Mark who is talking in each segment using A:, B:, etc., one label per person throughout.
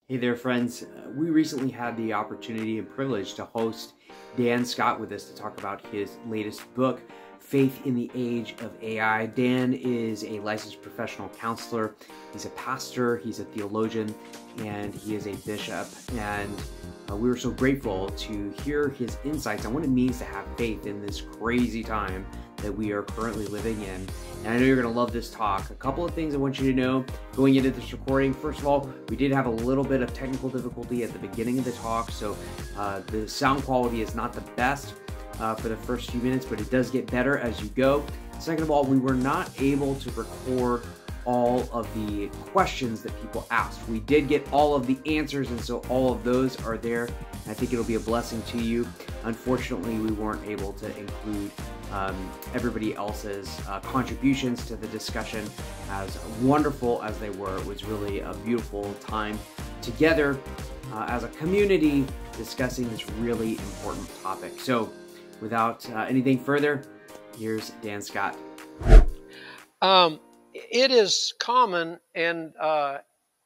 A: Hey there, friends. We recently had the opportunity and privilege to host Dan Scott with us to talk about his latest book, Faith in the Age of AI. Dan is a licensed professional counselor. He's a pastor, he's a theologian, and he is a bishop. And we were so grateful to hear his insights on what it means to have faith in this crazy time that we are currently living in. And I know you're going to love this talk. A couple of things I want you to know going into this recording. First of all, we did have a little bit of technical difficulty at the beginning of the talk, so the sound quality is not the best for the first few minutes, but it does get better as you go. Second of all, we were not able to record all of the questions that people asked. We did get all of the answers, and so all of those are there. I think it'll be a blessing to you. Unfortunately, we weren't able to include everybody else's contributions to the discussion. As wonderful as they were, it was really a beautiful time together as a community discussing this really important topic. So without anything further, here's Dan Scott.
B: It is common in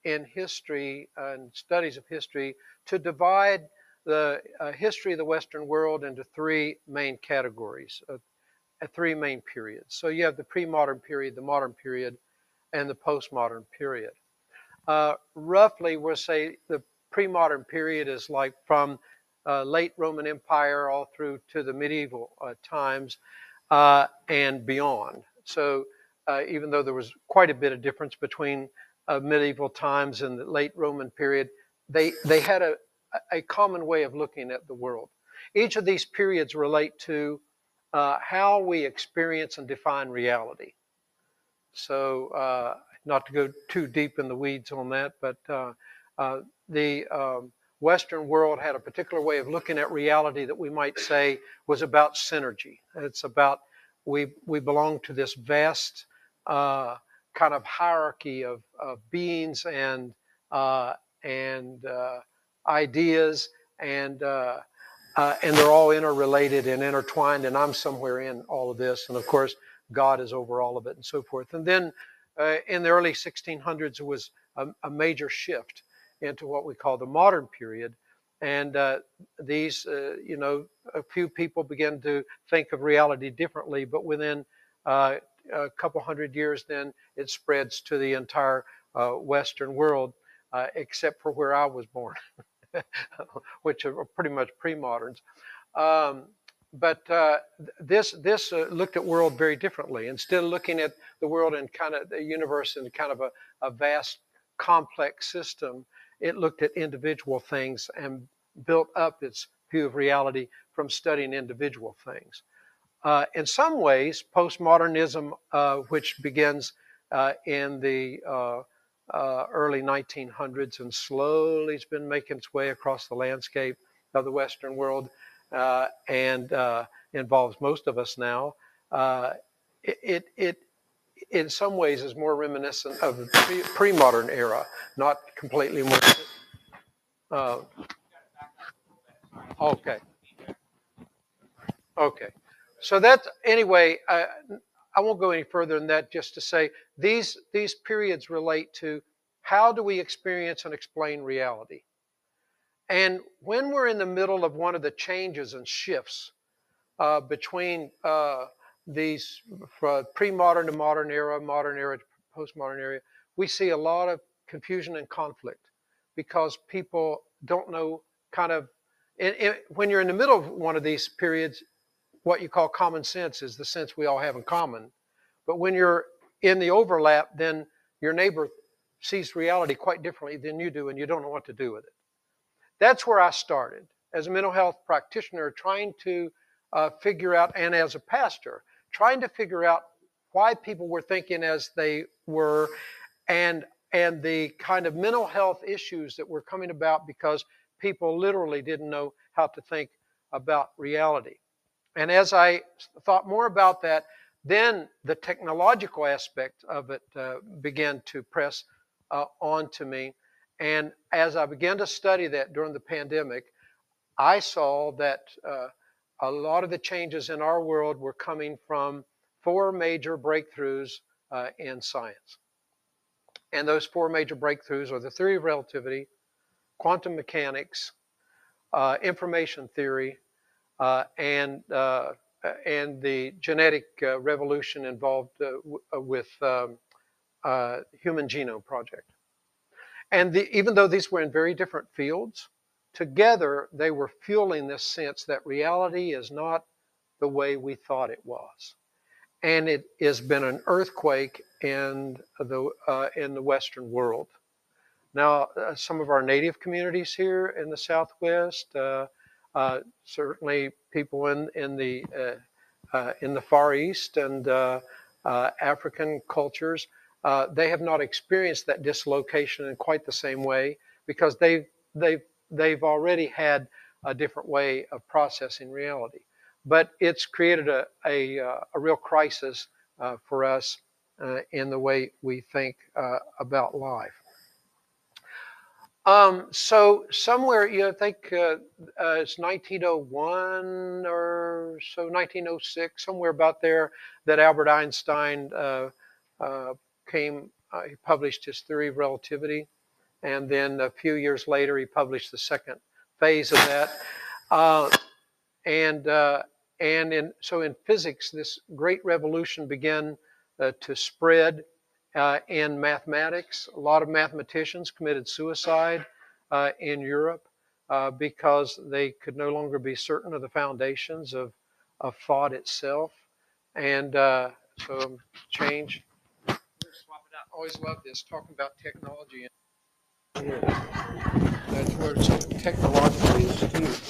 B: history and studies of history to divide the history of the Western world into three main categories, three main periods. So you have the pre-modern period, the modern period, and the post-modern period. Roughly, we'll say the pre-modern period is like from late Roman Empire all through to the medieval times and beyond. So even though there was quite a bit of difference between medieval times and the late Roman period, they had a common way of looking at the world. Each of these periods relate to how we experience and define reality. So not to go too deep in the weeds on that, but the Western world had a particular way of looking at reality that we might say was about synergy. It's about we belong to this vast kind of hierarchy of beings and ideas, and they're all interrelated and intertwined, and I'm somewhere in all of this, and of course God is over all of it, and so forth. And then in the early 1600s, there was a major shift into what we call the modern period, and these, a few people began to think of reality differently, but within a couple hundred years, then it spreads to the entire Western world, except for where I was born, which are pretty much pre-moderns. But this looked at world very differently. Instead of looking at the world in kind of the universe in kind of a vast, complex system, it looked at individual things and built up its view of reality from studying individual things. In some ways, postmodernism, which begins in the early 1900s and slowly has been making its way across the landscape of the Western world and involves most of us now, it in some ways is more reminiscent of the pre-modern era, not completely more. Okay. So that's, anyway, I won't go any further than that, just to say these periods relate to how do we experience and explain reality. And when we're in the middle of one of the changes and shifts between these pre-modern to modern era to postmodern era, we see a lot of confusion and conflict because people don't know kind of, when you're in the middle of one of these periods, what you call common sense is the sense we all have in common. But when you're in the overlap, then your neighbor sees reality quite differently than you do, and you don't know what to do with it. That's where I started as a mental health practitioner, trying to figure out, and as a pastor, trying to figure out why people were thinking as they were, and the kind of mental health issues that were coming about because people literally didn't know how to think about reality. And as I thought more about that, then the technological aspect of it began to press onto me. And as I began to study that during the pandemic, I saw that a lot of the changes in our world were coming from four major breakthroughs in science. And those four major breakthroughs are the theory of relativity, quantum mechanics, information theory, and the genetic revolution involved with Human Genome Project. And even though these were in very different fields, together they were fueling this sense that reality is not the way we thought it was. And it has been an earthquake in the Western world. Now, some of our native communities here in the Southwest, certainly people in the Far East and African cultures, they have not experienced that dislocation in quite the same way because they've already had a different way of processing reality. But it's created a real crisis for us in the way we think about life. So somewhere, I think it's 1901 or so, 1906, somewhere about there, that Albert Einstein he published his theory of relativity. And then a few years later, he published the second phase of that. So in physics, this great revolution began to spread in mathematics. A lot of mathematicians committed suicide in Europe because they could no longer be certain of the foundations of thought itself. And so change. Swap it out. Always love this, talking about technology. That's where it's technologically astute.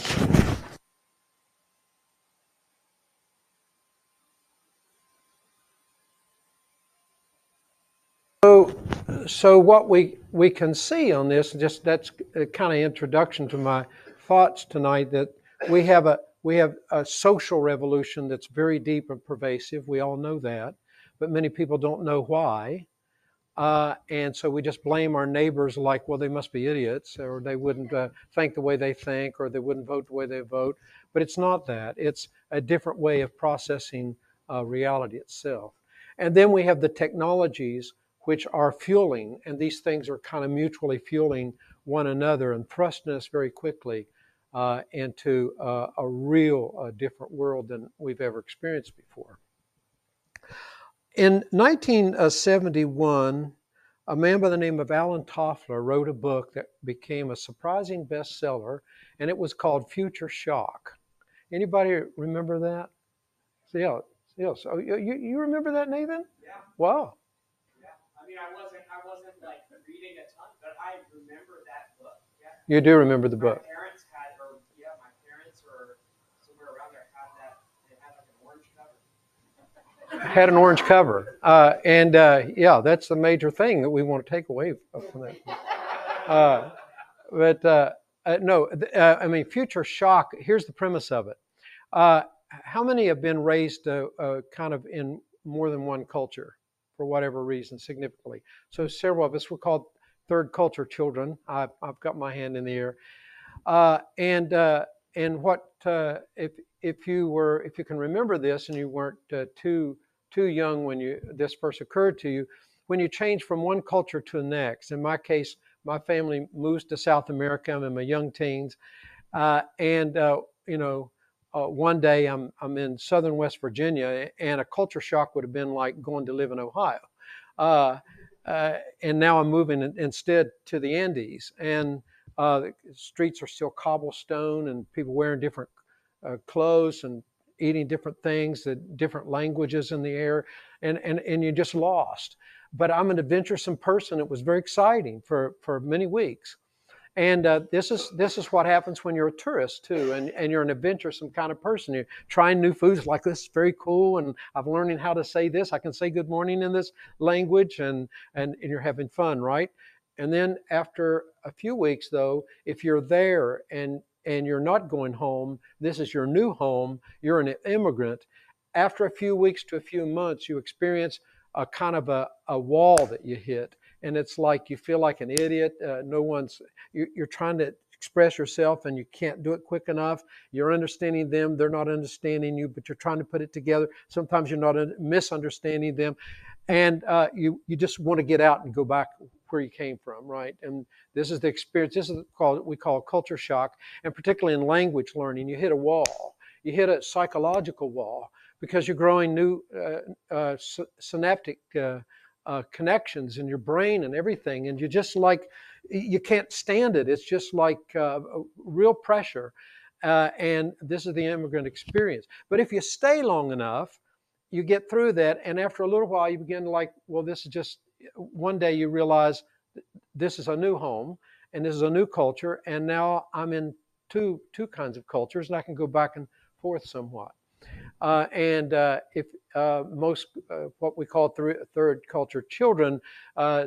B: So what we can see on this, just that's a kind of introduction to my thoughts tonight, that we have a social revolution that's very deep and pervasive. We all know that, but many people don't know why. And so we just blame our neighbors like, well, they must be idiots, or they wouldn't think the way they think, or they wouldn't vote the way they vote. But it's not that. It's a different way of processing reality itself. And then we have the technologies which are fueling, and these things are kind of mutually fueling one another and thrusting us very quickly into a real different world than we've ever experienced before. In 1971, a man by the name of Alan Toffler wrote a book that became a surprising bestseller, and it was called Future Shock. Anybody remember that? Yeah. So you remember that, Nathan?
A: Yeah.
B: Wow.
A: Yeah. I mean, I wasn't like reading a ton, but I remember that book. Yeah.
B: You do remember the book.
A: My parents or somewhere around there had that. They had like an orange cover.
B: Had an orange cover, yeah, that's the major thing that we want to take away from that. I mean, Future Shock. Here's the premise of it. How many have been raised kind of in more than one culture for whatever reason, significantly? So several of us were called third culture children. I've got my hand in the air. And what if you can remember this, and you weren't too young when this first occurred to you, when you change from one culture to the next. In my case, my family moves to South America. I'm in my young teens, one day I'm in southern West Virginia, and a culture shock would have been like going to live in Ohio. And now I'm moving instead to the Andes, and the streets are still cobblestone, and people wearing different clothes and eating different things, different languages in the air, and you're just lost. But I'm an adventuresome person. It was very exciting for many weeks. And this is what happens when you're a tourist too, and you're an adventuresome kind of person. You're trying new foods, like, this is very cool, and I'm learning how to say this. I can say good morning in this language, and you're having fun, right? And then after a few weeks, though, if you're there and you're not going home, this is your new home, you're an immigrant. After a few weeks to a few months, you experience a kind of a wall that you hit. And it's like you feel like an idiot. You're trying to express yourself and you can't do it quick enough. You're understanding them, they're not understanding you, but you're trying to put it together. Sometimes you're not misunderstanding them. And you just want to get out and go back where you came from, right? And this is the experience. This is what we call culture shock, and particularly in language learning, you hit a wall. You hit a psychological wall because you're growing new synaptic connections in your brain and everything, and you can't stand it. It's just like real pressure, and this is the immigrant experience. But if you stay long enough, you get through that, and after a little while, you begin to well, this is just, one day you realize this is a new home, and this is a new culture, and now I'm in two kinds of cultures, and I can go back and forth somewhat. If most what we call third culture children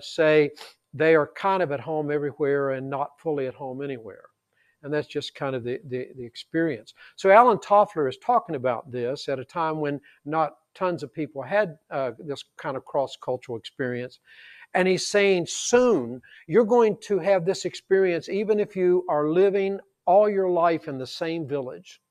B: say they are kind of at home everywhere and not fully at home anywhere. And that's just kind of the experience. So Alan Toffler is talking about this at a time when not tons of people had this kind of cross-cultural experience. And he's saying soon you're going to have this experience even if you are living all your life in the same village.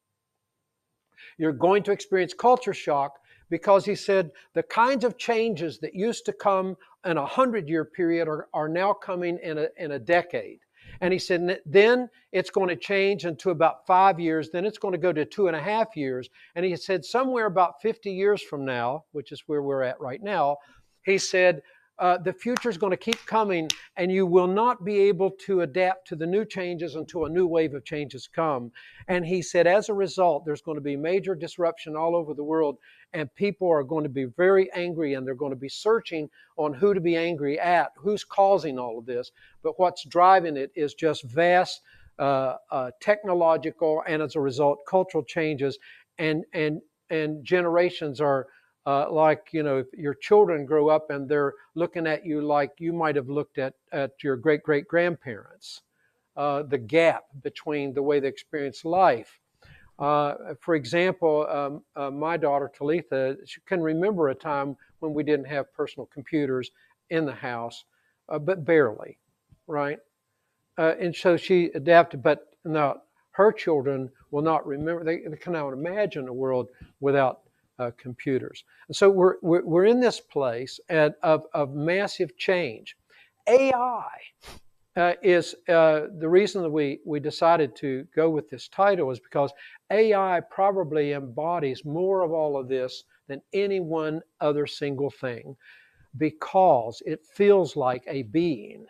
B: You're going to experience culture shock because he said the kinds of changes that used to come in a 100-year period are now coming in a decade. And he said then it's going to change into about 5 years, then it's going to go to 2.5 years. And he said somewhere about 50 years from now, which is where we're at right now, he said the future is going to keep coming, and you will not be able to adapt to the new changes until a new wave of changes come. And he said, as a result, there's going to be major disruption all over the world, and people are going to be very angry, and they're going to be searching on who to be angry at, who's causing all of this. But what's driving it is just vast technological, and as a result, cultural changes, and generations are if your children grow up and they're looking at you like you might have looked at your great-great-grandparents. The gap between the way they experience life. For example, my daughter Talitha, she can remember a time when we didn't have personal computers in the house, but barely, right? And so she adapted, but now her children will not remember. They cannot imagine a world without computers. And so we're in this place of massive change. AI is the reason that we decided to go with this title is because AI probably embodies more of all of this than any one other single thing, because it feels like a being.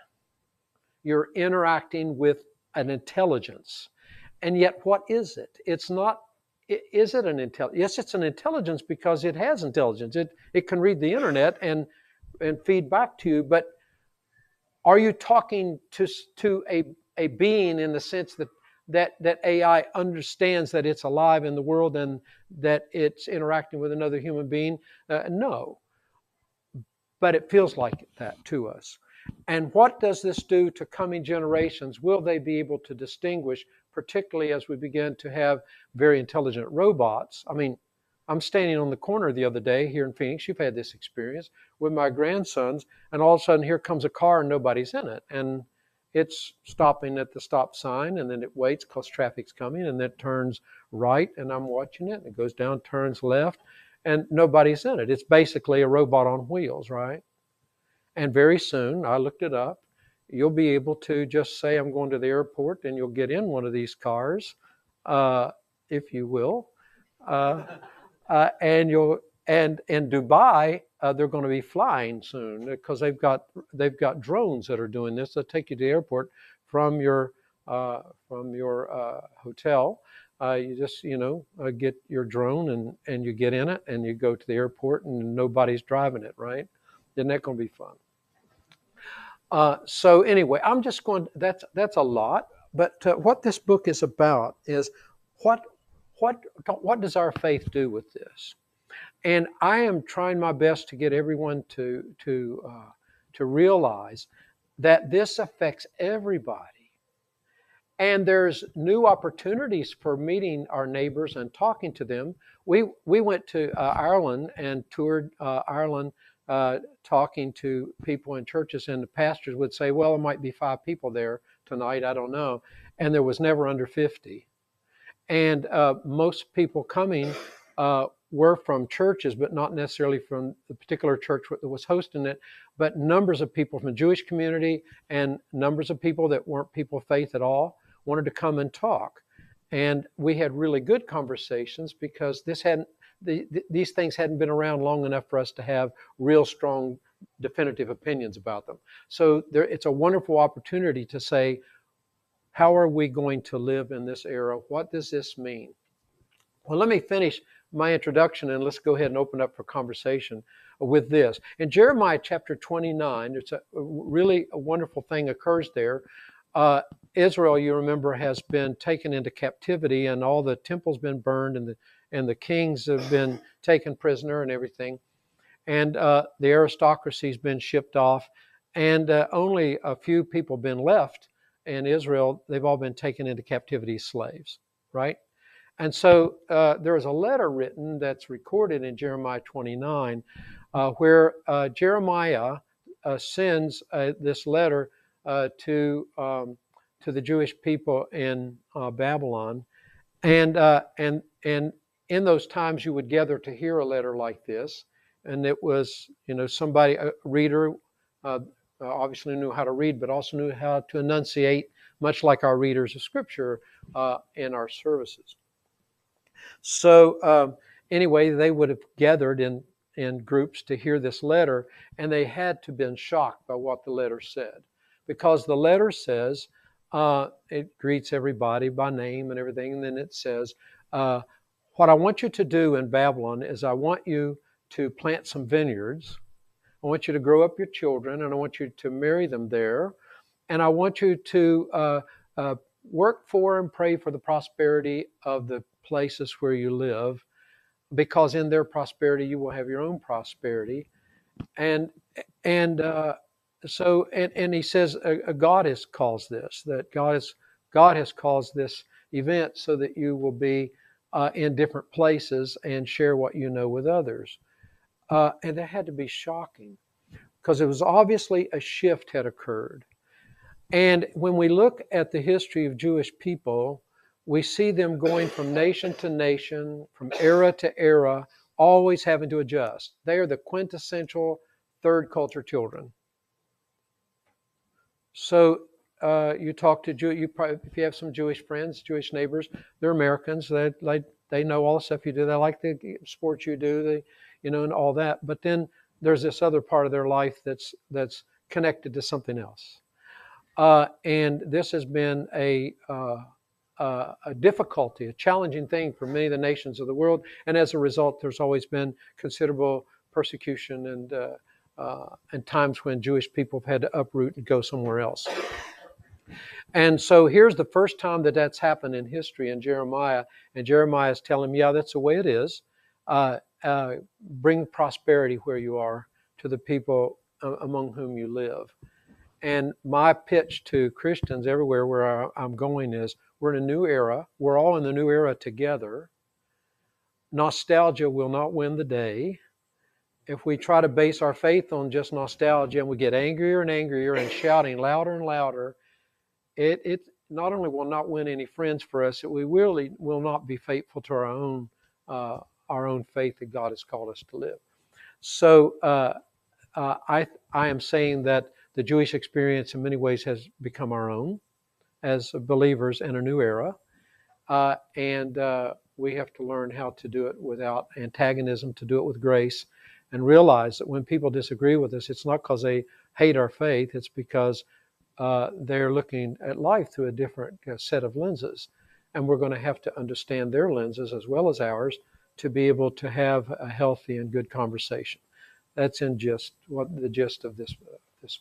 B: You're interacting with an intelligence. And yet, what is it? It's not. Is it an intelligence? Yes, it's an intelligence because it has intelligence. It can read the internet and feed back to you. But are you talking to a being in the sense that AI understands that it's alive in the world and that it's interacting with another human being? No. But it feels like that to us. And what does this do to coming generations? Will they be able to distinguish, particularly as we begin to have very intelligent robots? I mean, I'm standing on the corner the other day here in Phoenix. You've had this experience with my grandsons, and all of a sudden here comes a car and nobody's in it. And it's stopping at the stop sign, and then it waits because traffic's coming, and then it turns right, and I'm watching it, and it goes down, turns left, and nobody's in it. It's basically a robot on wheels, right? And very soon, I looked it up, you'll be able to just say, I'm going to the airport, and you'll get in one of these cars, if you will. And in Dubai, they're going to be flying soon because they've got drones that are doing this. They'll take you to the airport from your hotel. You just get your drone and you get in it and you go to the airport and nobody's driving it, right? Isn't that going to be fun? So anyway, I'm just going. That's a lot. But what this book is about is what does our faith do with this? And I am trying my best to get everyone to realize that this affects everybody. And there's new opportunities for meeting our neighbors and talking to them. We went to Ireland and toured Ireland, talking to people in churches, and the pastors would say, well, there might be 5 people there tonight, I don't know. And there was never under 50. And most people coming were from churches, but not necessarily from the particular church that was hosting it. but numbers of people from the Jewish community and numbers of people that weren't people of faith at all wanted to come and talk. And we had really good conversations because these things hadn't been around long enough for us to have real strong, definitive opinions about them. So it's a wonderful opportunity to say, how are we going to live in this era? What does this mean? Well, let me finish my introduction and let's go ahead and open up for conversation with this. In Jeremiah chapter 29, it's a wonderful thing occurs there. Israel, you remember, has been taken into captivity, and all the temples been burned, and the kings have been taken prisoner and everything. And the aristocracy's been shipped off, and only a few people been left in Israel. They've all been taken into captivity as slaves, right? And so there is a letter written that's recorded in Jeremiah 29 where Jeremiah sends this letter to the Jewish people in Babylon. And in those times you would gather to hear a letter like this. And it was, somebody, a reader, obviously knew how to read, but also knew how to enunciate, much like our readers of Scripture in our services. So anyway, they would have gathered in groups to hear this letter, and they had to have been shocked by what the letter said. Because the letter says, it greets everybody by name and everything, and then it says, what I want you to do in Babylon is I want you to plant some vineyards. I want you to grow up your children, and I want you to marry them there. And I want you to work for and pray for the prosperity of the places where you live, because in their prosperity you will have your own prosperity. And he says God has caused this, that God has caused this event so that you will be in different places and share what you know with others. And that had to be shocking, because it was obviously a shift had occurred. And when we look at the history of Jewish people, we see them going from nation to nation, from era to era, always having to adjust. They are the quintessential third culture children. So you talk to if you have some Jewish friends, Jewish neighbors, they're Americans. They know all the stuff you do. They like the sports you do, and all that. But then there's this other part of their life that's connected to something else. And this has been a difficulty, a challenging thing for many of the nations of the world. And as a result, there's always been considerable persecution and times when Jewish people have had to uproot and go somewhere else. And so here's the first time that that's happened in history in Jeremiah. And Jeremiah is telling them, yeah, that's the way it is. Bring prosperity where you are to the people among whom you live. And my pitch to Christians everywhere where I'm going is, we're in a new era. We're all in the new era together. Nostalgia will not win the day. If we try to base our faith on just nostalgia and we get angrier and angrier and shouting louder and louder, it not only will not win any friends for us, we really will not be faithful to our own faith that God has called us to live. So I am saying that the Jewish experience in many ways has become our own as believers in a new era. And we have to learn how to do it without antagonism, to do it with grace, and realize that when people disagree with us, it's not because they hate our faith, it's because they're looking at life through a different set of lenses. And we're going to have to understand their lenses as well as ours to be able to have a healthy and good conversation. That's the gist of this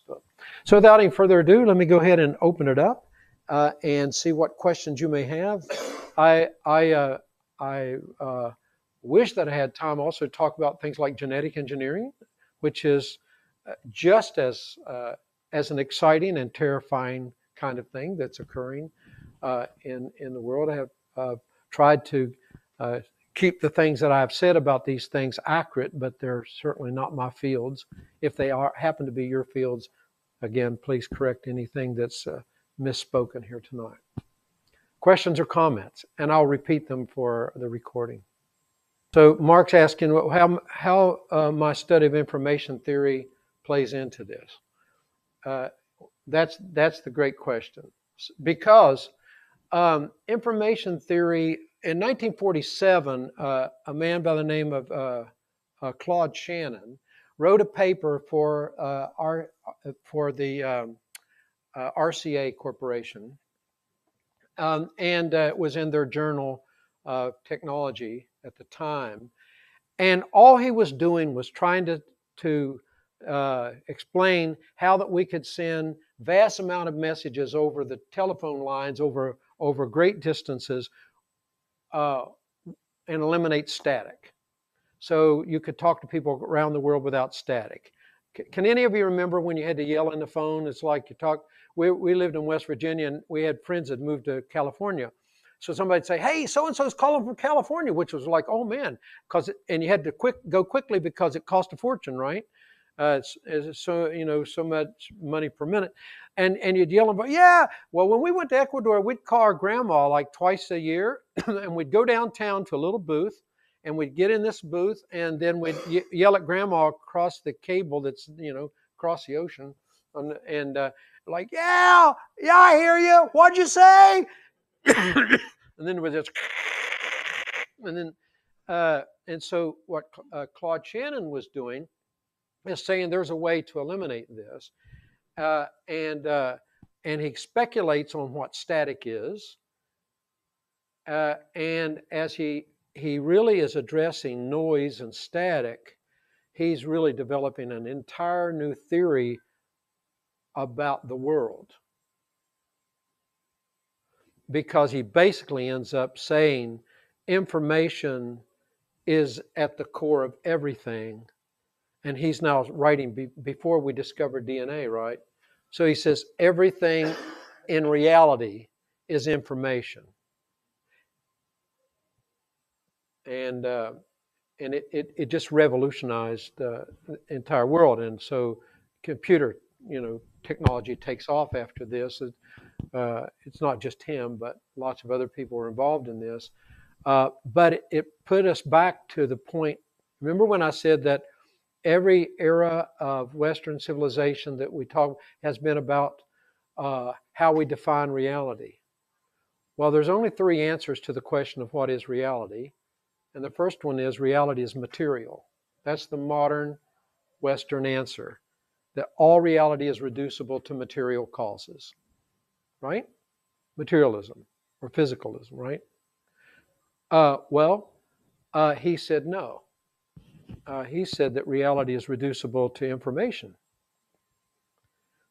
B: book. So without any further ado, let me go ahead and open it up and see what questions you may have. I wish that I had time also to talk about things like genetic engineering, which is just as an exciting and terrifying kind of thing that's occurring in the world. I have tried to keep the things that I've said about these things accurate, but they're certainly not my fields. If they happen to be your fields, again, please correct anything that's misspoken here tonight. Questions or comments, and I'll repeat them for the recording. So Mark's asking how my study of information theory plays into this? That's the great question. Because information theory, in 1947, a man by the name of Claude Shannon wrote a paper for the RCA Corporation, and it was in their journal Technology at the time. And all he was doing was trying to explain how that we could send vast amount of messages over the telephone lines over great distances and eliminate static. So you could talk to people around the world without static. Can any of you remember when you had to yell in the phone? It's like you talk. We lived in West Virginia, and we had friends that moved to California. So somebody'd say, "Hey, so and so's calling from California," which was like, "Oh man," and you had to go quickly because it cost a fortune, right? It's so much money per minute, and you'd yell about, "Yeah." Well, when we went to Ecuador, we'd call our grandma like twice a year, and we'd go downtown to a little booth, and we'd get in this booth, and then we'd yell at grandma across the cable that's across the ocean, and like, "Yeah, I hear you. What'd you say?" And then with this, and then and so what Claude Shannon was doing is saying there's a way to eliminate this, and he speculates on what static is, and as he really is addressing noise and static, he's really developing an entire new theory about the world. Because he basically ends up saying information is at the core of everything. And he's now writing before we discovered DNA, right? So he says everything in reality is information. And it just revolutionized the entire world. And so computer technology takes off after this. It's not just him, but lots of other people were involved in this. But it put us back to the point. Remember when I said that every era of Western civilization that we talk has been about how we define reality? Well, there's only three answers to the question of what is reality. And the first one is reality is material. That's the modern Western answer, that all reality is reducible to material causes. Right? Materialism or physicalism, right? He said no. He said that reality is reducible to information,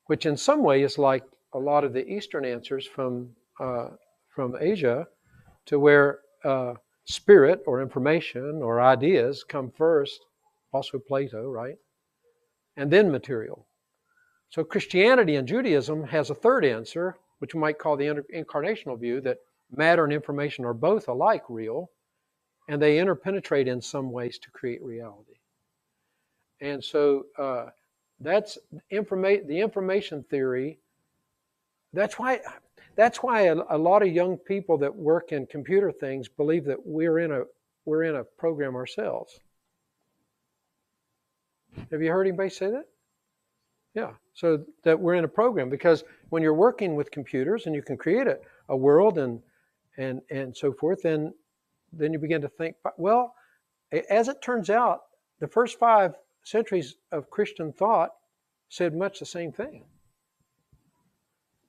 B: which in some way is like a lot of the Eastern answers from Asia, to where spirit or information or ideas come first, also Plato, right? And then material. So Christianity and Judaism has a third answer, which we might call the incarnational view, that matter and information are both alike real, and they interpenetrate in some ways to create reality. And so that's the information theory. That's why a lot of young people that work in computer things believe that we're in a program ourselves. Have you heard anybody say that? Yeah, so that we're in a program, because when you're working with computers and you can create a world and so forth, then you begin to think, well, as it turns out, the first 5 centuries of Christian thought said much the same thing.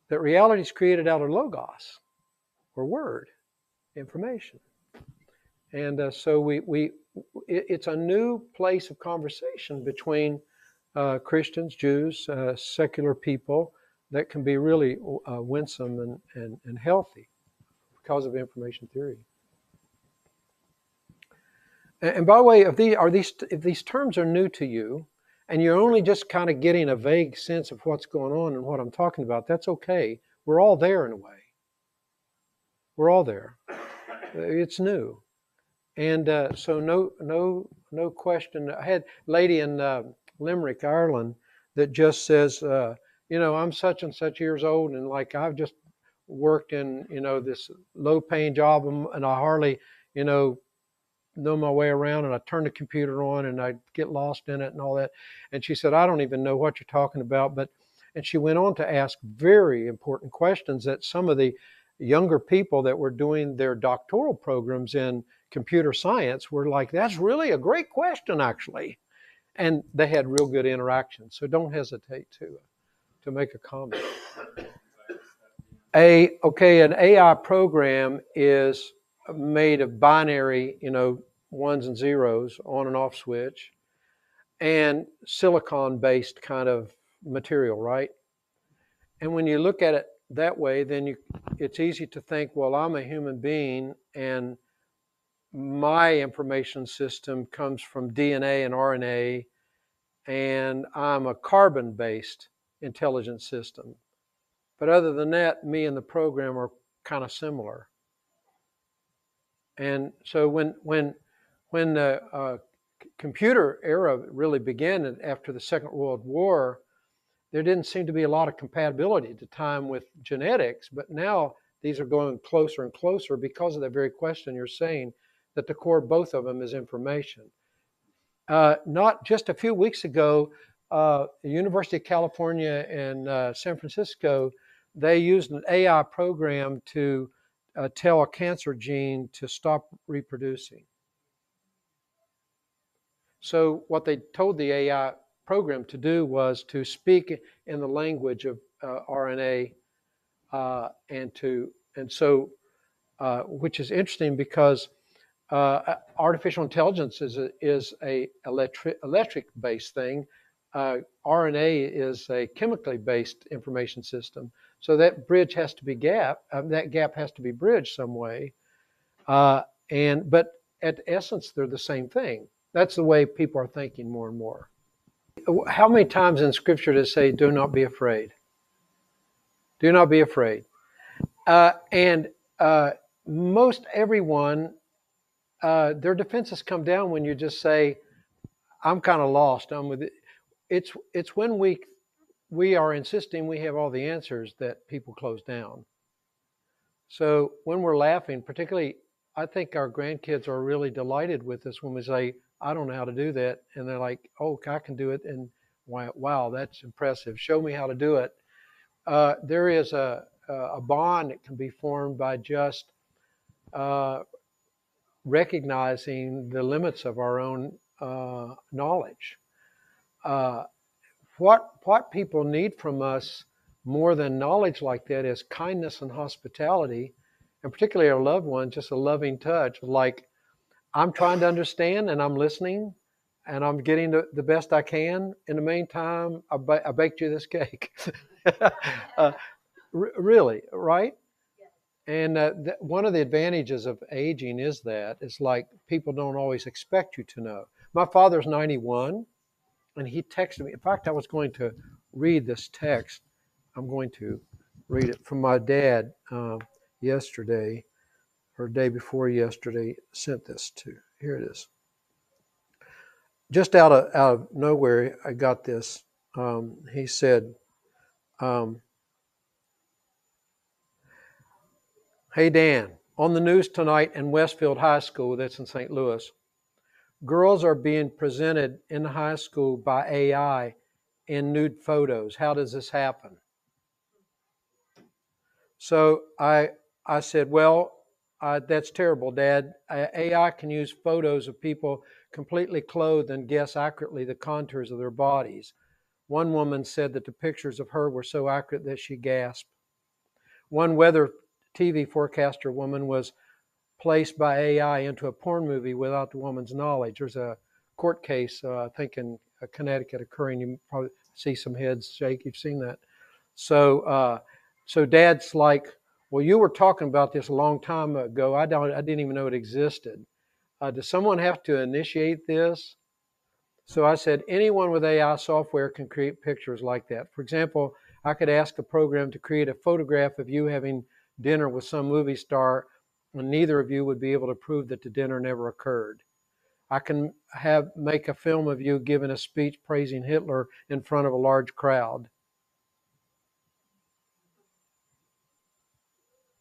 B: That reality is created out of logos, or word, information. And so it's a new place of conversation between Christians, Jews, secular people, that can be really winsome and healthy because of information theory. And by the way, if these terms are new to you, and you're only just kind of getting a vague sense of what's going on and what I'm talking about, that's okay. We're all there in a way. We're all there. It's new. And so no question. I had a lady in Limerick, Ireland, that just says, I'm such and such years old, and like I've just worked in, this low-paying job, and I hardly, know my way around, and I turn the computer on and I get lost in it and all that. And she said, I don't even know what you're talking about. And she went on to ask very important questions that some of the younger people that were doing their doctoral programs in computer science were like, that's really a great question, actually. And they had real good interaction. So don't hesitate to make a comment. An AI program is made of binary, ones and zeros, on and off switch, and silicon-based kind of material, right? And when you look at it that way, then it's easy to think, well, I'm a human being, and my information system comes from DNA and RNA, and I'm a carbon-based intelligence system. But other than that, me and the program are kind of similar. And so when the computer era really began after the Second World War, there didn't seem to be a lot of compatibility at the time with genetics, but now these are going closer and closer because of that very question you're saying, that the core of both of them is information. Not just a few weeks ago, the University of California in San Francisco, they used an AI program to tell a cancer gene to stop reproducing. So what they told the AI program to do was to speak in the language of RNA, which is interesting because artificial intelligence is a electric-based thing. RNA is a chemically based information system. So that bridge has to be that gap has to be bridged some way. But at essence, they're the same thing. That's the way people are thinking more and more. How many times in Scripture does it say, do not be afraid? Do not be afraid. Most everyone, their defenses come down when you just say, I'm kind of lost. I'm with it. It's when we are insisting we have all the answers that people close down. So when we're laughing, particularly, I think our grandkids are really delighted with us when we say, I don't know how to do that. And they're like, oh, I can do it. And wow, that's impressive. Show me how to do it. There is a bond that can be formed by just recognizing the limits of our own knowledge. What people need from us more than knowledge like that is kindness and hospitality, and particularly our loved ones, just a loving touch. Like, I'm trying to understand and I'm listening and I'm getting the best I can. In the meantime, I baked you this cake. Really, right? And one of the advantages of aging is that it's like people don't always expect you to know. My father's 91, and he texted me. In fact, I was going to read this text. I'm going to read it from my dad yesterday, or day before yesterday. Sent this to. Here it is. Just out of nowhere, I got this. He said, hey, Dan, on the news tonight in Westfield High School, that's in St. Louis, girls are being presented in the high school by AI in nude photos. How does this happen? So I said, well, that's terrible, Dad. AI can use photos of people completely clothed and guess accurately the contours of their bodies. One woman said that the pictures of her were so accurate that she gasped. One weather TV forecaster woman was placed by AI into a porn movie without the woman's knowledge. There's a court case, I think in Connecticut occurring. You probably see some heads shake. You've seen that. So Dad's like, well, you were talking about this a long time ago. I didn't even know it existed. Does someone have to initiate this? So I said, anyone with AI software can create pictures like that. For example, I could ask a program to create a photograph of you having dinner with some movie star, and neither of you would be able to prove that the dinner never occurred. I can make a film of you giving a speech praising Hitler in front of a large crowd.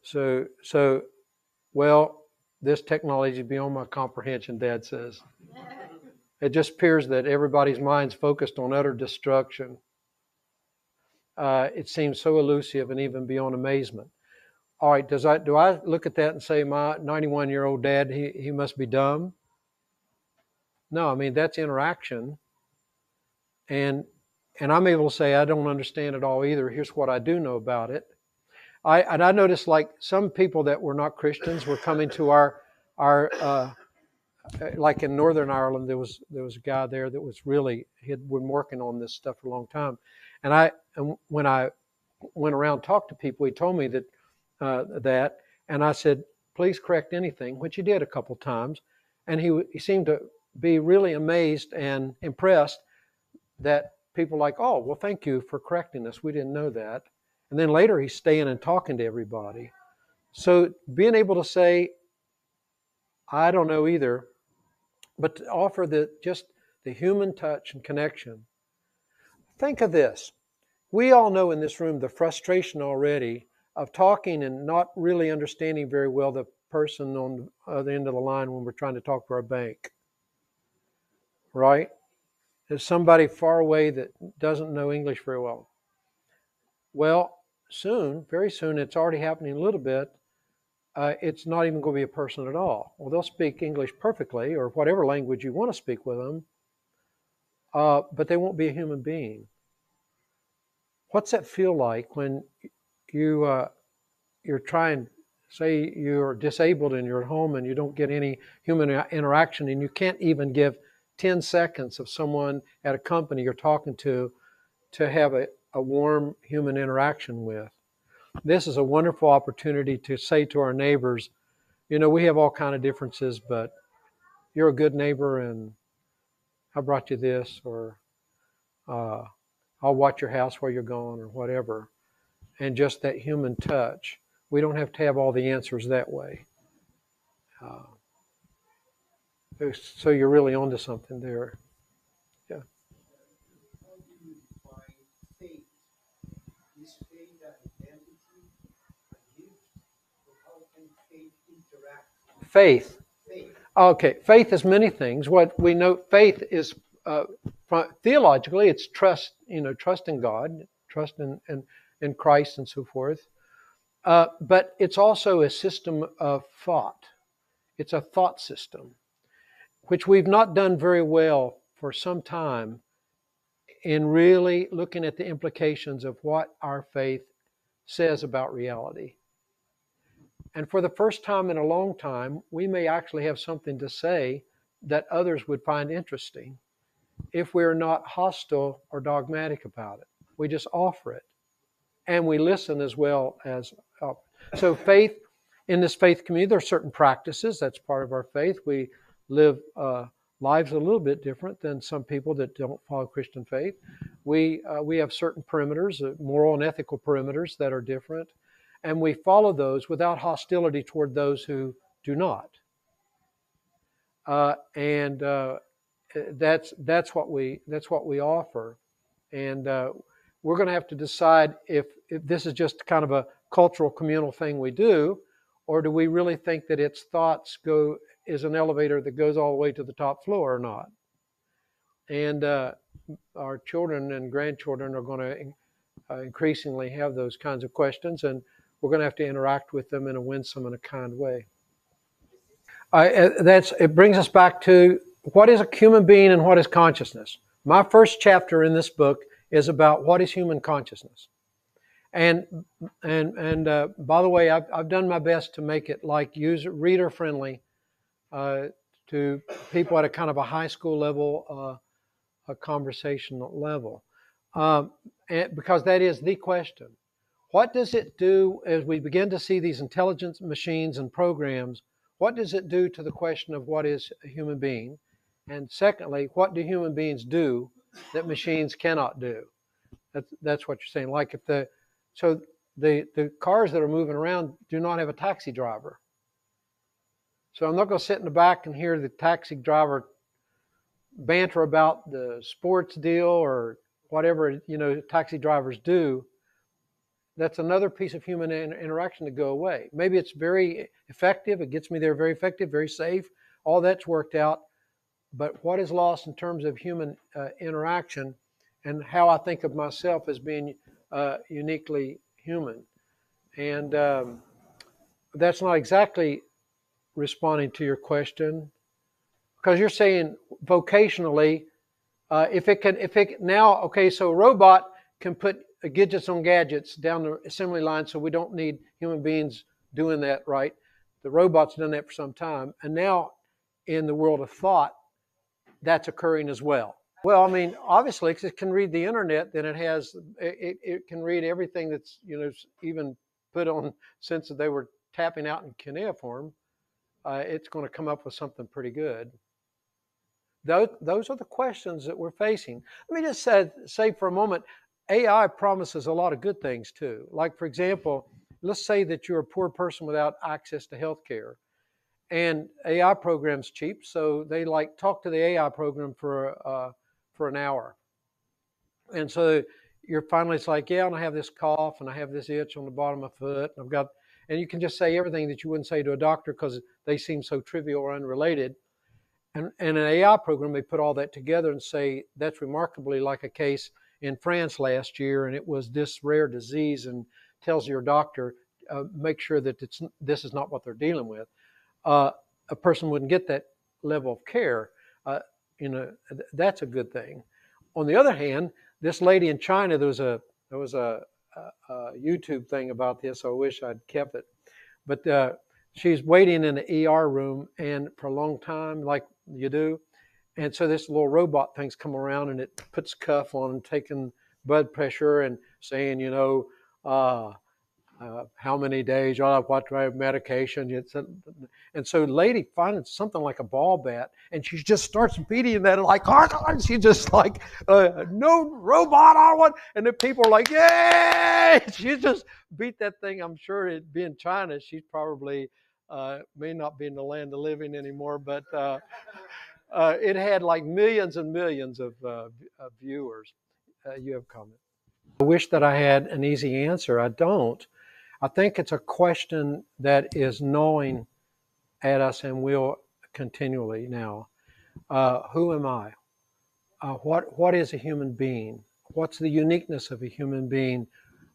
B: So, well, This technology is beyond my comprehension, Dad says. It just appears that everybody's mind's focused on utter destruction. It seems so elusive and even beyond amazement. All right, do I look at that and say my 91-year-old dad, he must be dumb? No, I mean, that's interaction. And I'm able to say I don't understand it all either. Here's what I do know about it. I noticed, like, some people that were not Christians were coming to our like in Northern Ireland, there was a guy there that was really, he had been working on this stuff for a long time. And when I went around and talked to people, he told me that, and I said, please correct anything, which he did a couple times. And he seemed to be really amazed and impressed that people like, oh, well, thank you for correcting us. We didn't know that. And then later he's staying and talking to everybody. So being able to say, I don't know either, but to offer just the human touch and connection. Think of this. We all know in this room the frustration already of talking and not really understanding very well the person on the other end of the line when we're trying to talk to our bank. Right? There's somebody far away that doesn't know English very well. Well, soon, very soon, it's already happening a little bit. It's not even going to be a person at all. Well, they'll speak English perfectly, or whatever language you want to speak with them, but they won't be a human being. What's that feel like when you're trying, say you're disabled and you're at home and you don't get any human interaction, and you can't even give 10 seconds of someone at a company you're talking to have a warm human interaction with? This is a wonderful opportunity to say to our neighbors, we have all kind of differences, but you're a good neighbor, and I brought you this, or I'll watch your house while you're gone, or whatever. And just that human touch. We don't have to have all the answers that way. So you're really onto something there. Yeah.
C: How do you define faith? Is faith an identity, a gift, or how can faith interact?
B: Faith.
C: Faith.
B: Okay, faith is many things. What we know, faith is theologically, it's trust. Trust in God, trust in Christ, and so forth. But it's also a system of thought. It's a thought system, which we've not done very well for some time in really looking at the implications of what our faith says about reality. And for the first time in a long time, we may actually have something to say that others would find interesting if we're not hostile or dogmatic about it. We just offer it. And we listen as well as help. So faith, in this faith community, there are certain practices. That's part of our faith. We live lives a little bit different than some people that don't follow Christian faith. We have certain perimeters, moral and ethical perimeters that are different. And we follow those without hostility toward those who do not. And that's what we offer. And we're going to have to decide if this is just kind of a cultural communal thing we do, or do we really think that its thoughts is an elevator that goes all the way to the top floor or not? And our children and grandchildren are going to increasingly have those kinds of questions, and we're going to have to interact with them in a winsome and a kind way. It brings us back to what is a human being and what is consciousness. My first chapter in this book is about what is human consciousness. And by the way, I've done my best to make it like reader friendly to people at a kind of a high school level, a conversational level, because that is the question. What does it do as we begin to see these intelligent machines and programs? What does it do to the question of what is a human being? And secondly, what do human beings do that machines cannot do? That's what you're saying. Like the cars that are moving around do not have a taxi driver. So I'm not going to sit in the back and hear the taxi driver banter about the sports deal or whatever taxi drivers do. that's another piece of human interaction to go away. Maybe it's very effective. It gets me there very effective, very safe. All that's worked out. But what is lost in terms of human interaction and how I think of myself as being uniquely human? And that's not exactly responding to your question, because you're saying vocationally, if it now, okay, so a robot can put gadgets on gadgets down the assembly line, so we don't need human beings doing that, right? The robot's done that for some time, and now in the world of thought, that's occurring as well. Well, I mean, obviously, because it can read the internet, then it can read everything that's, even put on, since they were tapping out in cuneiform, it's going to come up with something pretty good. Those are the questions that we're facing. Let me just say for a moment, AI promises a lot of good things too. Like, for example, let's say that you're a poor person without access to health care. And AI program's cheap, so they talk to the AI program for an hour. And so you're finally, it's like, yeah, and I have this cough, and I have this itch on the bottom of my foot, and you can just say everything that you wouldn't say to a doctor because they seem so trivial or unrelated. And an AI program, they put all that together and say, that's remarkably like a case in France last year, and it was this rare disease, and tells your doctor, make sure that this is not what they're dealing with. A person wouldn't get that level of care. That's a good thing. On the other hand, this lady in China, there was a YouTube thing about this. I wish I'd kept it, but she's waiting in the ER room and for a long time, like you do, and so this little robot thing's come around and it puts cuff on and taking blood pressure and saying, how many days, what do I have medication? And so the lady finds something like a ball bat, and she just starts beating that like, she's just like, no robot, I want, and the people are like, yay! She just beat that thing. I'm sure it being China, she's probably may not be in the land of living anymore, but it had like millions and millions of viewers. You have a comment? I wish that I had an easy answer. I don't. I think it's a question that is gnawing at us and will continually now. Who am I? What is a human being? What's the uniqueness of a human being?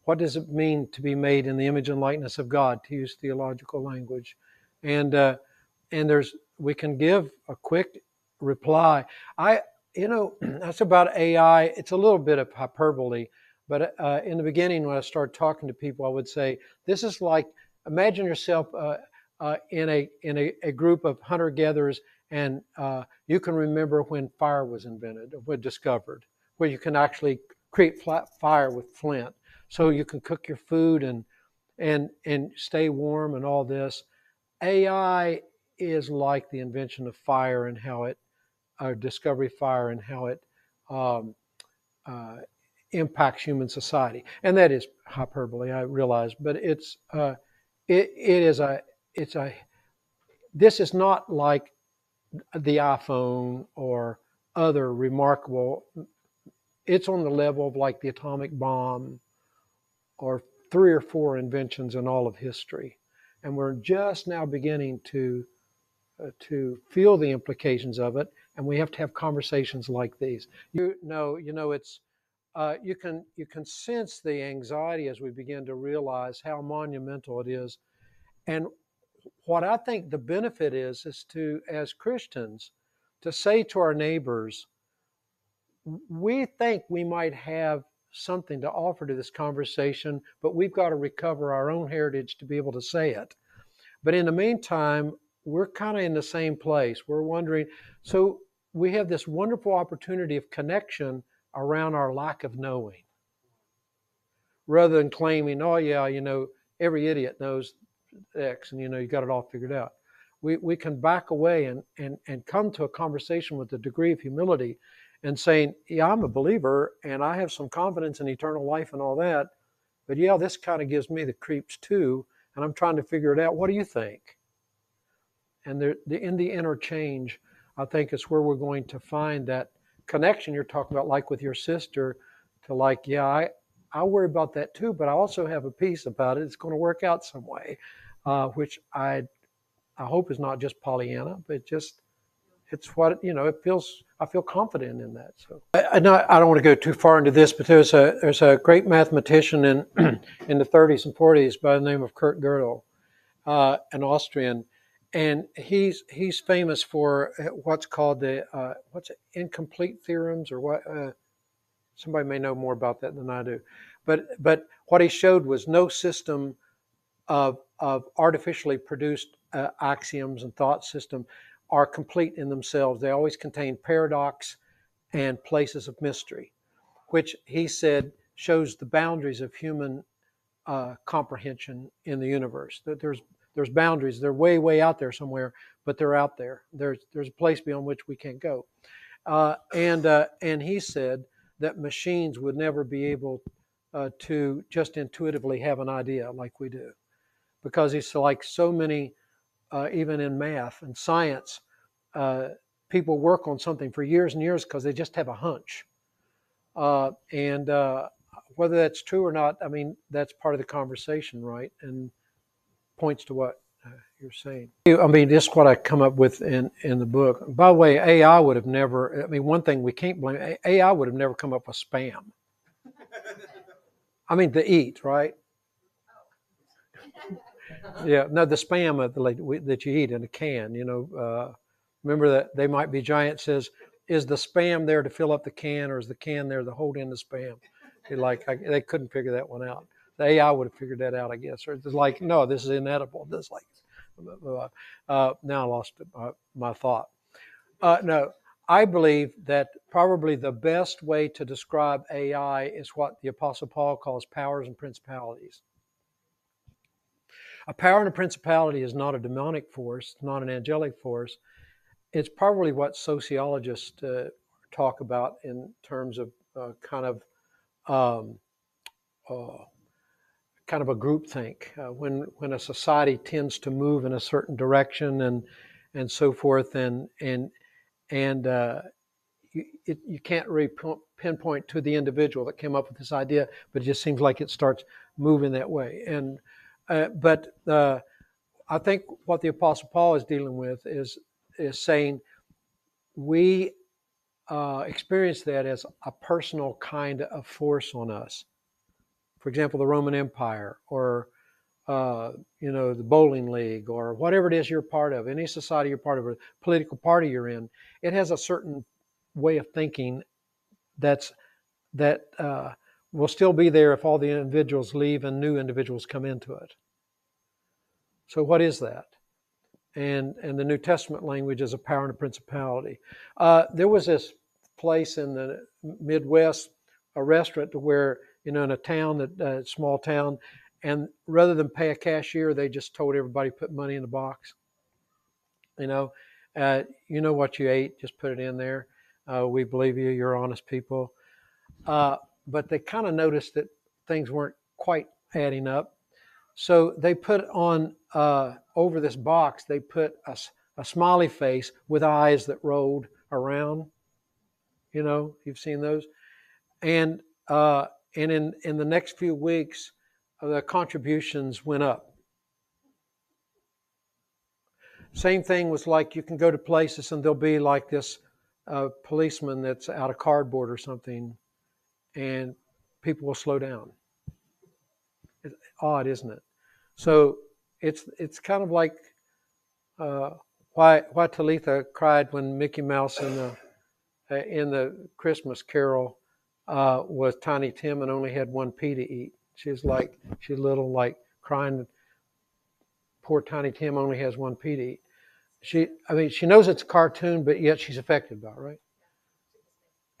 B: What does it mean to be made in the image and likeness of God, to use theological language? And we can give a quick reply. That's about AI. It's a little bit of hyperbole. But in the beginning, when I started talking to people, I would say, this is like, imagine yourself in a group of hunter-gatherers, and you can remember when fire was invented, or discovered, where you can actually create fire with flint, so you can cook your food and stay warm and all this. AI is like the invention of fire and how it, discovery of fire and how it impacts human society, and that is hyperbole, I realize, but this is not like the iPhone or other remarkable. It's on the level of like the atomic bomb or 3 or 4 inventions in all of history, and we're just now beginning to feel the implications of it, and we have to have conversations like these. It's. You can sense the anxiety as we begin to realize how monumental it is. And what I think the benefit is to, as Christians, to say to our neighbors, we think we might have something to offer to this conversation, but we've got to recover our own heritage to be able to say it. But in the meantime, we're kind of in the same place. We're wondering, so we have this wonderful opportunity of connection around our lack of knowing, rather than claiming, oh yeah, every idiot knows X, and you got it all figured out. We can back away and come to a conversation with a degree of humility and saying, yeah, I'm a believer and I have some confidence in eternal life and all that, but yeah, this kind of gives me the creeps too, and I'm trying to figure it out. What do you think? And in the interchange, I think it's where we're going to find that connection you're talking about, like with your sister, to like, yeah, I worry about that too, but I also have a peace about it. It's going to work out some way, which I hope is not just Pollyanna, but just it's what it feels. I feel confident in that. So I don't want to go too far into this, but there's a great mathematician in in the 30s and 40s by the name of Kurt Gödel, an Austrian, and he's famous for what's called the incomplete theorems, or what. Somebody may know more about that than I do, but what he showed was no system of artificially produced axioms and thought system are complete in themselves. They always contain paradox and places of mystery, which he said shows the boundaries of human comprehension in the universe. That there's boundaries. They're way out there somewhere, but they're out there. There's a place beyond which we can't go. And he said that machines would never be able to just intuitively have an idea like we do, because it's like so many, even in math and science, people work on something for years and years because they just have a hunch. And whether that's true or not, I mean, that's part of the conversation, right? And points to what you're saying. I mean, this is what I come up with in the book. By the way, AI would have never, I mean, one thing we can't blame, AI would have never come up with spam. I mean, to eat, right? Yeah, no, the spam that you eat in a can, remember that They Might Be Giant says, is the spam there to fill up the can, or is the can there to hold in the spam? They couldn't figure that one out. The AI would have figured that out, I guess. Or it's like, no, this is inedible. This now I lost my thought. No, I believe that probably the best way to describe AI is what the Apostle Paul calls powers and principalities. A power and a principality is not a demonic force, it's not an angelic force. It's probably what sociologists talk about in terms of kind of a groupthink, when a society tends to move in a certain direction and so forth, and you can't really pinpoint to the individual that came up with this idea, but it just seems like it starts moving that way. And but I think what the Apostle Paul is dealing with is saying we experience that as a personal kind of force on us. For example, the Roman Empire, or the bowling league, or whatever it is you're part of, any society you're part of, or political party you're in, it has a certain way of thinking that will still be there if all the individuals leave and new individuals come into it. So what is that? And the New Testament language is a power and a principality. There was this place in the Midwest, a restaurant where, in a town, small town, and rather than pay a cashier, they just told everybody put money in the box. You know what you ate, just put it in there. We believe you, you're honest people. But they kind of noticed that things weren't quite adding up. So they put on, over this box, they put a smiley face with eyes that rolled around. You've seen those. And in the next few weeks, the contributions went up. Same thing was like, you can go to places and there'll be like this policeman that's out of cardboard or something, and people will slow down. It's odd, isn't it? So it's kind of like why Talitha cried when Mickey Mouse in the Christmas Carol was Tiny Tim and only had one pea to eat. She's little, like crying. Poor Tiny Tim only has one pea to eat. She knows it's a cartoon, but yet she's affected by it, right?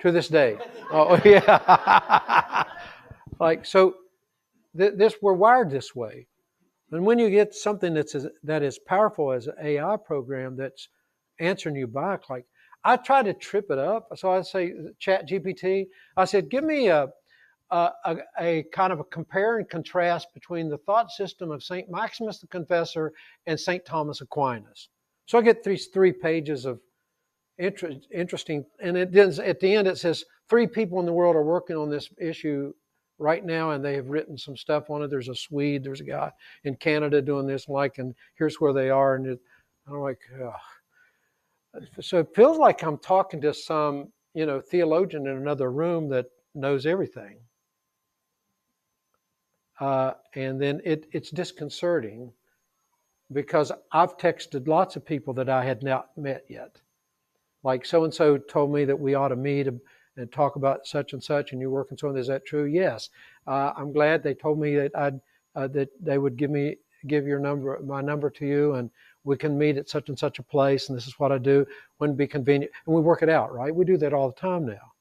B: To this day. Oh yeah. We're wired this way. And when you get something that is powerful as an AI program that's answering you back, like I try to trip it up. So I say, Chat GPT, I said, give me a kind of a compare and contrast between the thought system of St. Maximus the Confessor and St. Thomas Aquinas. So I get these 3 pages of interesting, and at the end it says 3 people in the world are working on this issue right now, and they have written some stuff on it. There's a Swede, there's a guy in Canada doing this, and here's where they are, and I'm like, ugh. So it feels like I'm talking to some, theologian in another room that knows everything. And then it's disconcerting because I've texted lots of people that I had not met yet. Like so-and-so told me that we ought to meet and talk about such and such, and you're working so on. Is that true? Yes. I'm glad they told me that that they would give my number to you, and we can meet at such and such a place, and this is what I do when it be convenient. And we work it out, right? We do that all the time now.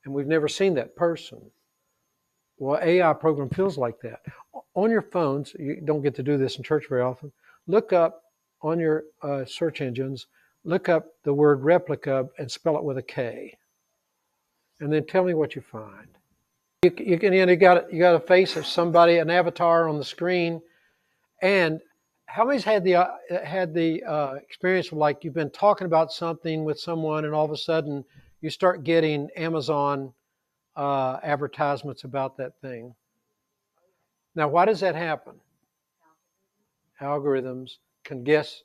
B: And we've never seen that person. Well, AI program feels like that. On your phones, you don't get to do this in church very often. Look up on your search engines, look up the word replica and spell it with a K. And then tell me what you find. You got a face of somebody, an avatar on the screen. And how many's had the experience of, like, you've been talking about something with someone and all of a sudden you start getting Amazon advertisements about that thing? Now, why does that happen? Algorithms can guess,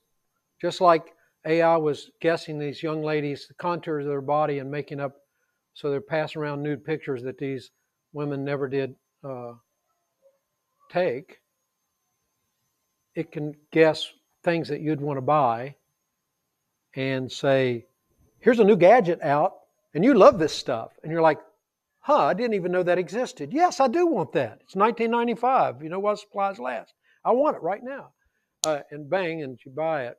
B: just like AI was guessing these young ladies, the contours of their body and making up, so they're passing around nude pictures that these women never did take. It can guess things that you'd want to buy and say, here's a new gadget out, and you love this stuff. And you're like, I didn't even know that existed. Yes, I do want that. It's $19.95. You know what? Supplies last. I want it right now. And bang, and you buy it.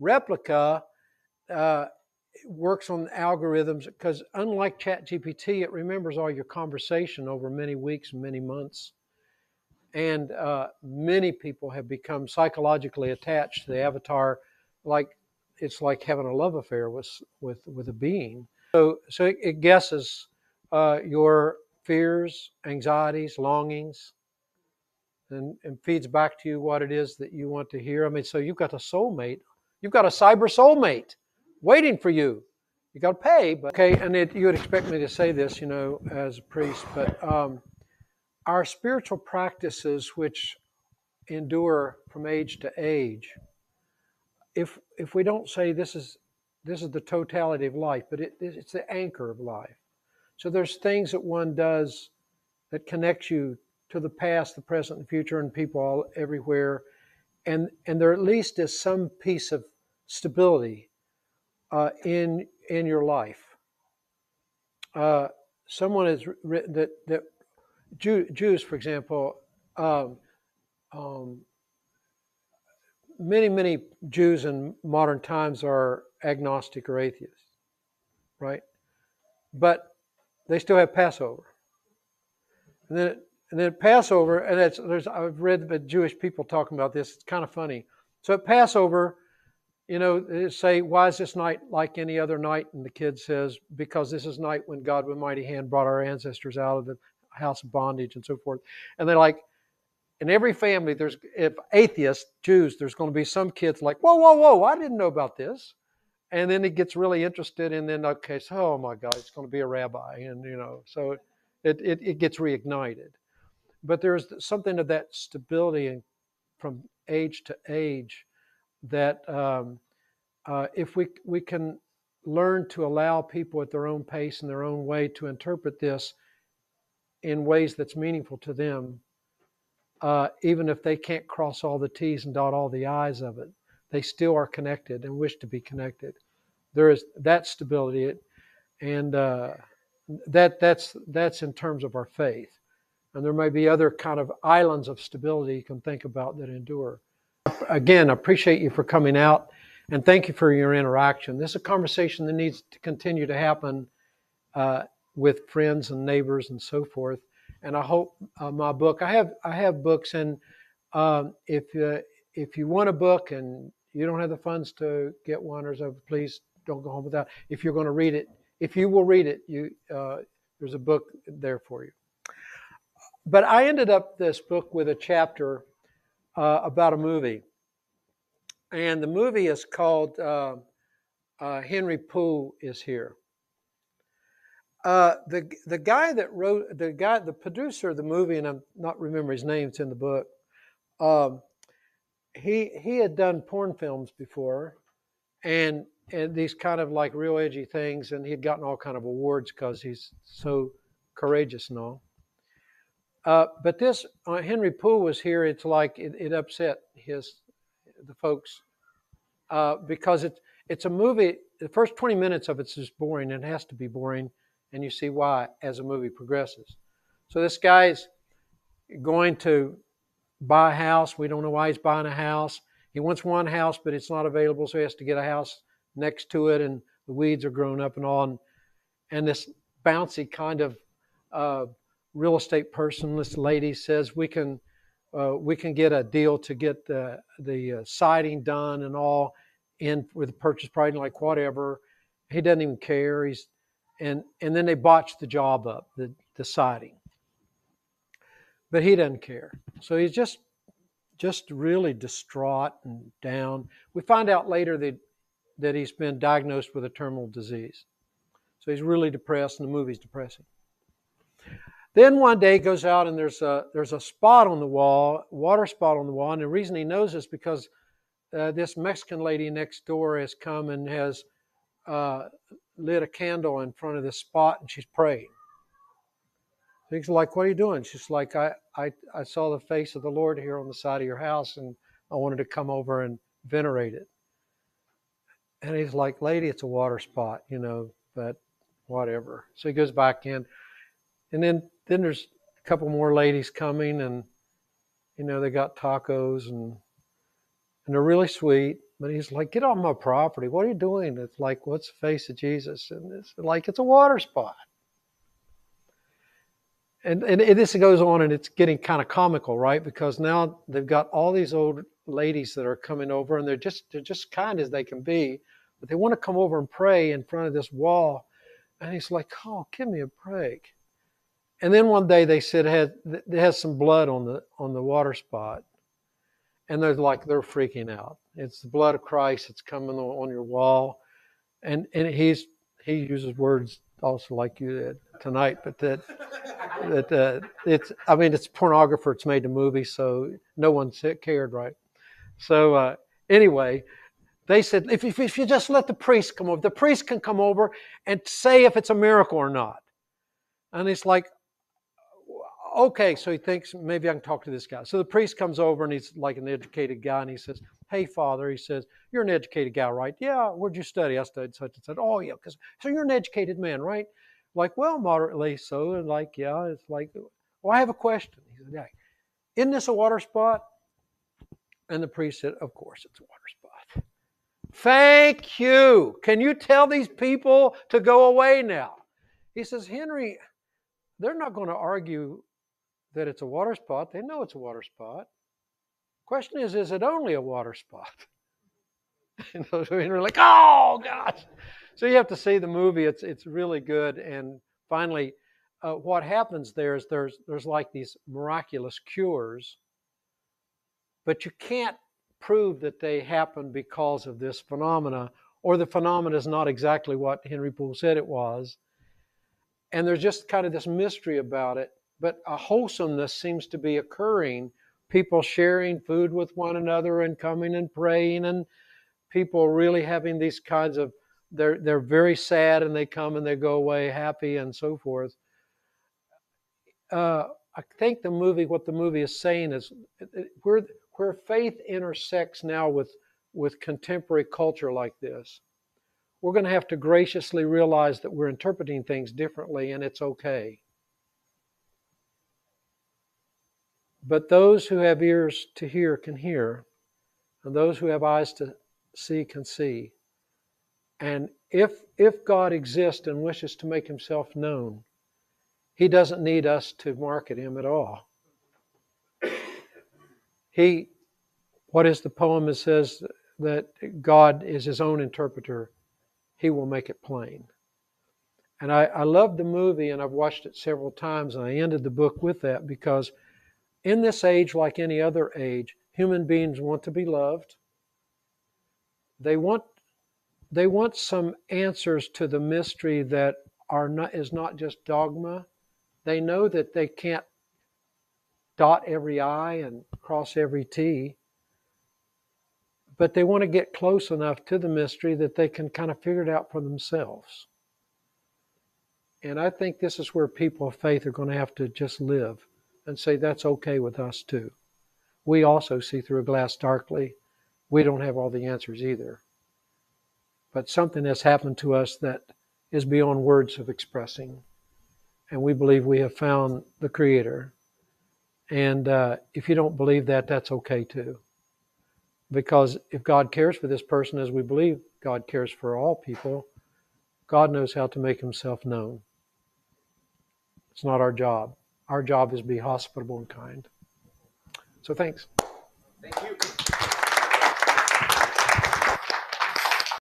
B: Replica works on algorithms because, unlike ChatGPT, it remembers all your conversation over many weeks and many months. And many people have become psychologically attached to the avatar, like it's like having a love affair with a being. So it guesses your fears, anxieties, longings, and feeds back to you what it is that you want to hear. I mean, so you've got a soulmate. You've got a cyber soulmate waiting for you. You got to pay, but okay. And you would expect me to say this, as a priest, but our spiritual practices, which endure from age to age, if we don't say this is the totality of life, but it's the anchor of life. So there's things that one does that connects you to the past, the present, and the future, and people everywhere, and there at least is some piece of stability in your life. Someone has written that Jews, for example, many Jews in modern times are agnostic or atheists, right? But they still have Passover, and then Passover, and I've read the Jewish people talking about this. It's kind of funny. So at Passover, they say, why is this night like any other night? And the kid says, because this is night when God with mighty hand brought our ancestors out of the house of bondage and so forth. And they're like, in every family, if atheists, Jews, there's going to be some kids like, whoa, I didn't know about this. And then he gets really interested, and then, okay, so, oh my God, it's going to be a rabbi. And, so it gets reignited. But there's something of that stability from age to age that if we can learn to allow people at their own pace and their own way to interpret this in ways that's meaningful to them, even if they can't cross all the T's and dot all the I's of it, they still are connected and wish to be connected. There is that stability, and that's in terms of our faith. And there may be other kind of islands of stability you can think about that endure. Again, I appreciate you for coming out, and thank you for your interaction. This is a conversation that needs to continue to happen with friends and neighbors and so forth. And I hope my book, I have books, and if you want a book and you don't have the funds to get one, or so, please don't go home without. If you're going to read it, if you will read it, there's a book there for you. But I ended up this book with a chapter about a movie, and the movie is called Henry Pooh Is Here. The guy that wrote the producer of the movie, and I'm not remember his name. It's in the book. He had done porn films before, and these kind of like real edgy things, and he had gotten all kind of awards because he's so courageous and all. But this Henry Poole was here. It's like it upset the folks because it's a movie. The first 20 minutes of it's just boring, and it has to be boring, and you see why as the movie progresses. So this guy's going to buy a house. We don't know why he's buying a house. He wants one house, but it's not available, so he has to get a house next to it, and the weeds are grown up and all. And this bouncy kind of real estate person, this lady says we can get a deal to get the siding done and all in with the purchase price, like whatever. He doesn't even care. And then they botch the job up, the siding. But he doesn't care. So he's just really distraught and down. We find out later that he's been diagnosed with a terminal disease. So he's really depressed, and the movie's depressing. Then one day he goes out, and there's a spot on the wall, water spot on the wall, and the reason he knows is because this Mexican lady next door has come and has lit a candle in front of this spot, and she's praying. He's like, "What are you doing?" She's like, I saw the face of the Lord here on the side of your house, and I wanted to come over and venerate it. And he's like, "Lady, it's a water spot, but whatever." So he goes back in, and then there's a couple more ladies coming, and they got tacos, and they're really sweet. But he's like, "Get off my property! What are you doing?" It's like, "What's the face of Jesus?" And it's like, it's a water spot. And this goes on, and it's getting kind of comical, right? Because now they've got all these old ladies that are coming over, and they're just kind as they can be, but they want to come over and pray in front of this wall. And he's like, "Oh, give me a break." And then one day they said it has some blood on the water spot, and they're freaking out. It's the blood of Christ. It's coming on your wall, and he uses words also like you did tonight, but that it's pornographer. It's made a movie, so no one cared, right? So anyway, they said if you just let the priest come over, the priest can come over and say if it's a miracle or not. And it's like, okay, so he thinks maybe I can talk to this guy. So the priest comes over, and he's like an educated guy, and he says, "Hey, Father," he says, "you're an educated guy, right?" "Yeah." "Where'd you study?" "I studied such and such." "Oh, yeah, so you're an educated man, right?" Like, "Well, moderately so." And like, yeah, it's like, "Well, I have a question." He said, "Yeah, isn't this a water spot?" And the priest said, "Of course it's a water spot." "Thank you. Can you tell these people to go away now?" He says, "Henry, they're not going to argue that it's a water spot. They know it's a water spot. Question is it only a water spot?" And we're like, "Oh gosh!" So you have to see the movie. It's really good. And finally, what happens there is there's like these miraculous cures, but you can't prove that they happen because of this phenomena, or the phenomena is not exactly what Henry Poole said it was. And there's just kind of this mystery about it. But a wholesomeness seems to be occurring. People sharing food with one another and coming and praying, and people really having these kinds of, they're very sad and they come and they go away happy and so forth. I think what the movie is saying is where faith intersects now with contemporary culture like this, we're going to have to graciously realize that we're interpreting things differently, and it's okay. But those who have ears to hear can hear, and those who have eyes to see can see. And if God exists and wishes to make himself known, he doesn't need us to market him at all. What is the poem that says that God is his own interpreter? He will make it plain. And I love the movie, and I've watched it several times, and I ended the book with that because in this age, like any other age, human beings want to be loved. They want some answers to the mystery that is not just dogma. They know that they can't dot every I and cross every T, but they want to get close enough to the mystery that they can kind of figure it out for themselves. And I think this is where people of faith are going to have to just live and say that's okay with us too. We also see through a glass darkly. We don't have all the answers either. But something has happened to us that is beyond words of expressing. And we believe we have found the Creator. And if you don't believe that, that's okay too. Because if God cares for this person as we believe God cares for all people, God knows how to make himself known. It's not our job. Our job is to be hospitable and kind. So thanks.
A: Thank you.